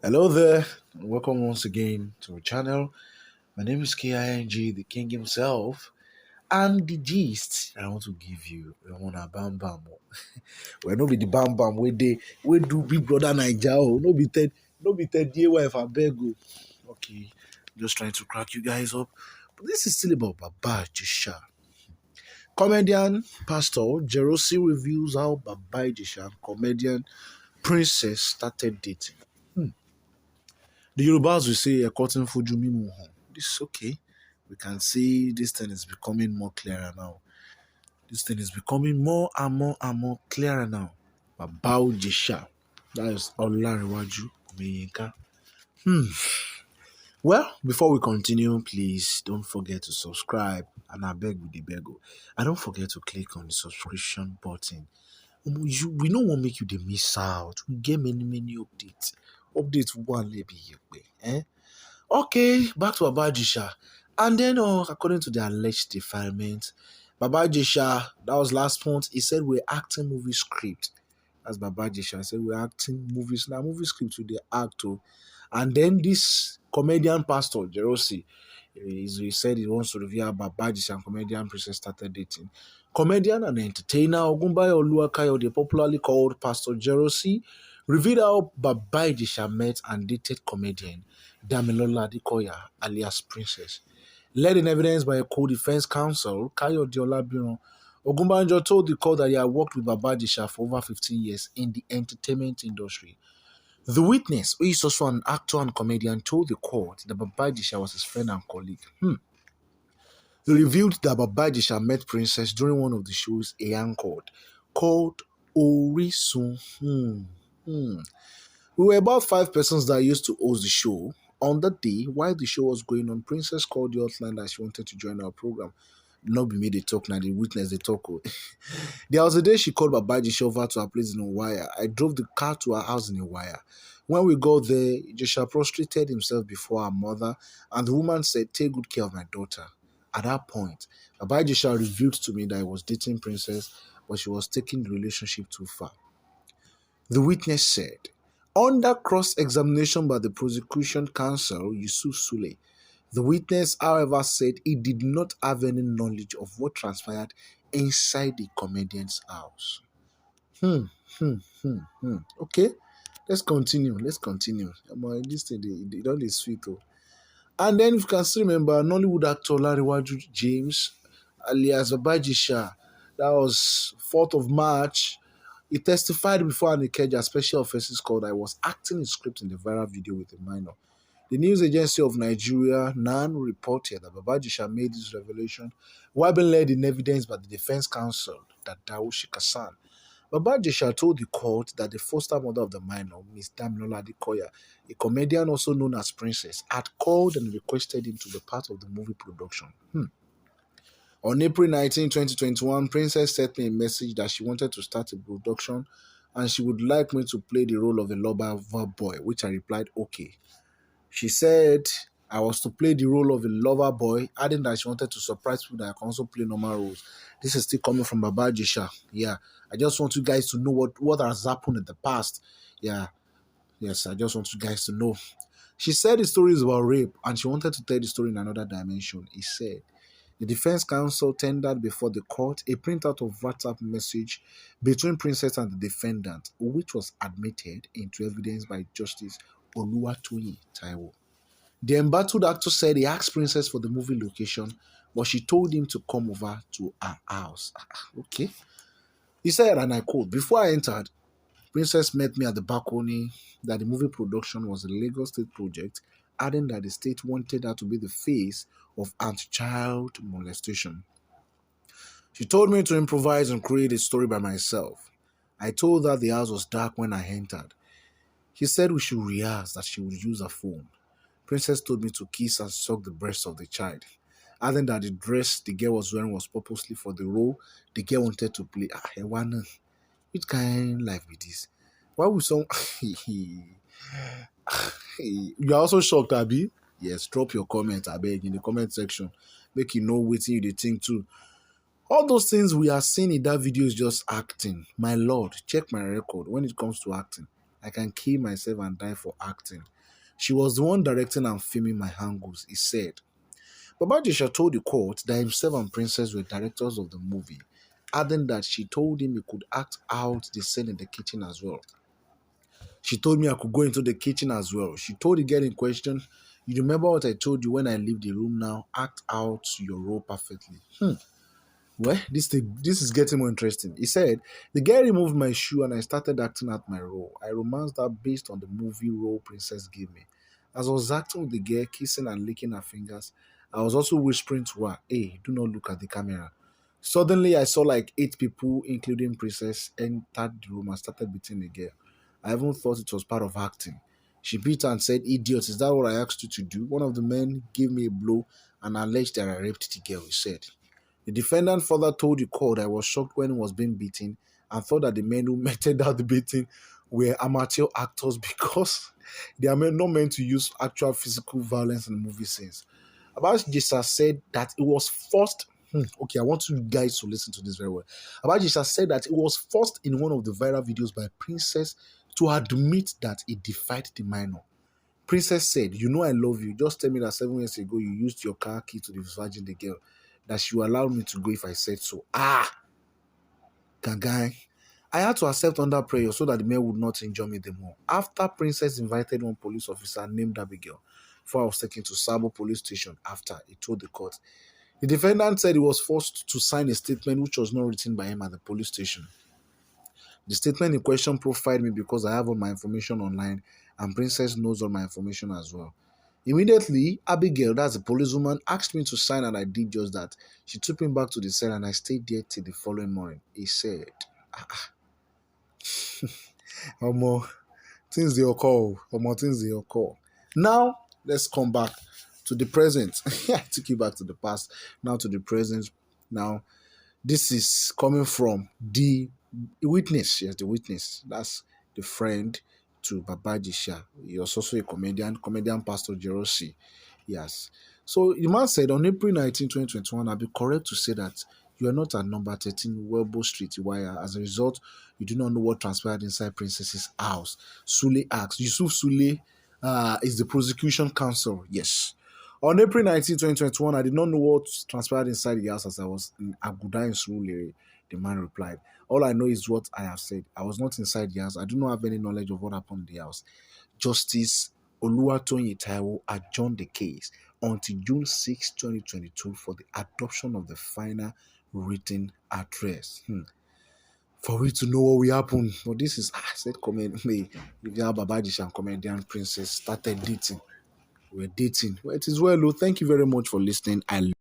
Hello there, and welcome once again to our channel. My name is King, the King himself, and the gist I want to give you. We want a bam bam. We no be the bam bam we do Big Brother Naija. No be Ted dear wife I beg you. Okay, just trying to crack you guys up, but this is still about Baba Ijesha. Comedian Pastor Jerosi reveals how Baba Ijesha and comedian Princess started dating. The Yorubas will say a cotton fuju mimu hon. This is okay. We can see this thing is becoming more clearer now. This thing is becoming more and more and more clearer now. Babao Jesha. That is Olarewaju Omeyinka. Well, before we continue, please don't forget to subscribe and I beg with the bego. And don't forget to click on the subscription button. We don't want to make you the miss out. We get many updates. Updates one maybe eh? Okay, back to Baba Jesha. And then, according to the alleged defilement, Baba Jesha, that was last month, he said we're acting movie script. That's Baba Jesha. I said we're acting movies. Now, movie script with the actor. And then this comedian pastor, Jerosi, he said he wants to reveal how Baba Jesha and comedian Princess started dating. Comedian and entertainer Ogunbayo Oluwakayode, popularly called Pastor Jerosi, revealed how Baba Jesha met and dated comedian Damilola Adikoya, alias Princess. Led in evidence by a co-defense counsel, Kayode Olabiran, Ogunbanjo told the court that he had worked with Baba Jesha for over 15 years in the entertainment industry. The witness, who is also an actor and comedian, told the court that Baba Jesha was his friend and colleague. He revealed that Baba Jesha met Princess during one of the shows he anchored, called Orisun. We were about 5 persons that used to host the show. On that day, while the show was going on, Princess called the hotline that she wanted to join our program. Not be made a talk now, the witness the talk. There was a day she called Baba Jesha over to her place in Wire. I drove the car to her house in Wire. When we got there, Ijesha prostrated himself before her mother, and the woman said, "Take good care of my daughter." At that point, Baba Jesha revealed to me that he was dating Princess, but she was taking the relationship too far. The witness said, under cross-examination by the prosecution counsel, Yusuf Sule, the witness, however, said he did not have any knowledge of what transpired inside the comedian's house. Okay, let's continue. This thing, they don't sweet. And then, if you can still remember, Nollywood actor Larewaju James, alias Baba Jesha, that was 4th of March. He testified before an Ikeja Special Offences Court that I was acting in script in the viral video with a minor. The news agency of Nigeria, NAN, reported that Baba Jesha made this revelation while being led in evidence by the defense counsel, Dadao Shikasan. Baba Jesha told the court that the foster mother of the minor, Ms. Damilola Adikoya, a comedian also known as Princess, had called and requested him to be part of the movie production. On April 19, 2021, Princess sent me a message that she wanted to start a production and she would like me to play the role of a lover boy, which I replied, okay. She said I was to play the role of a lover boy, adding that she wanted to surprise people that I can also play normal roles. This is still coming from Baba Jesha. Yeah, I just want you guys to know what has happened in the past. Yeah, yes, I just want you guys to know. She said the story is about rape and she wanted to tell the story in another dimension. He said, the defense counsel tendered before the court a printout of WhatsApp message between Princess and the defendant, which was admitted into evidence by Justice Oluwatoyin Taiwo. The embattled actor said he asked Princess for the movie location, but she told him to come over to her house. Okay. He said, and I quote, before I entered, Princess met me at the balcony that the movie production was a Lagos State project, adding that the state wanted her to be the face of anti-child molestation. She told me to improvise and create a story by myself. I told her the house was dark when I entered. She said we should rehearse, that she would use her phone. Princess told me to kiss and suck the breast of the child, adding that the dress the girl was wearing was purposely for the role the girl wanted to play. Ewana, which kind of life be this? Why would some... You are also shocked, Abi? Yes, drop your comment, I beg, in the comment section. Make you know what you think too. All those things we are seeing in that video is just acting. My lord, check my record when it comes to acting. I can kill myself and die for acting. She was the one directing and filming my angles, he said. Baba Ijesha told the court that himself and Princess were directors of the movie, adding that she told him he could act out the scene in the kitchen as well. She told me I could go into the kitchen as well. She told the girl in question, you remember what I told you when I leave the room now? Act out your role perfectly. Well, this is getting more interesting. He said, the girl removed my shoe and I started acting out my role. I romanced her based on the movie role Princess gave me. As I was acting with the girl, kissing and licking her fingers, I was also whispering to her, hey, do not look at the camera. Suddenly, I saw like 8 people, including Princess, entered the room and started beating the girl. I even thought it was part of acting. She beat her and said, idiot, is that what I asked you to do? One of the men gave me a blow and alleged that I raped the girl, he said. The defendant further told the court I was shocked when he was being beaten and thought that the men who meted out the beating were amateur actors because they are not meant to use actual physical violence in the movie scenes. Abajisa said that it was forced. Okay, I want you guys to listen to this very well. Abajisa said that it was forced in one of the viral videos by Princess to admit that he defied the minor. Princess said, you know I love you. Just tell me that 7 years ago you used your car key to disvirgin the girl. That she would allow me to go if I said so. Gagai. I had to accept under prayer so that the men would not injure me the more. After Princess invited one police officer named Abigail before I was taken to Sabo police station after he told the court. The defendant said he was forced to sign a statement which was not written by him at the police station. The statement in question profiled me because I have all my information online and Princess knows all my information as well. Immediately, Abigail, that's the policewoman, asked me to sign and I did just that. She took me back to the cell and I stayed there till the following morning. He said, Omo, things they occur. Omo, things they occur. Now, let's come back to the present. I took you back to the past, now to the present. Now, this is coming from the witness. Yes, the witness. That's the friend to Baba Ijesha. He was also a comedian Pastor Jerosi. Yes. So the man said on April 19, 2021, I'll be correct to say that you are not at number 13 Welbo Street, Iwaya. As a result, you do not know what transpired inside Princess's house. Sule asked. Yusuf Sule is the prosecution counsel. Yes. On April 19, 2021, I did not know what transpired inside the house as I was in Aguda in Surulere. The man replied, all I know is what I have said. I was not inside the house. I do not have any knowledge of what happened in the house. Justice Oluwatoyin Taiwo adjourned the case until June 6, 2022 for the adoption of the final written address. For we to know what will happen. But this is, I said, Baba Ijesha and comedian Princess started dating. We're dating. Well, it is well, Lou. Thank you very much for listening. I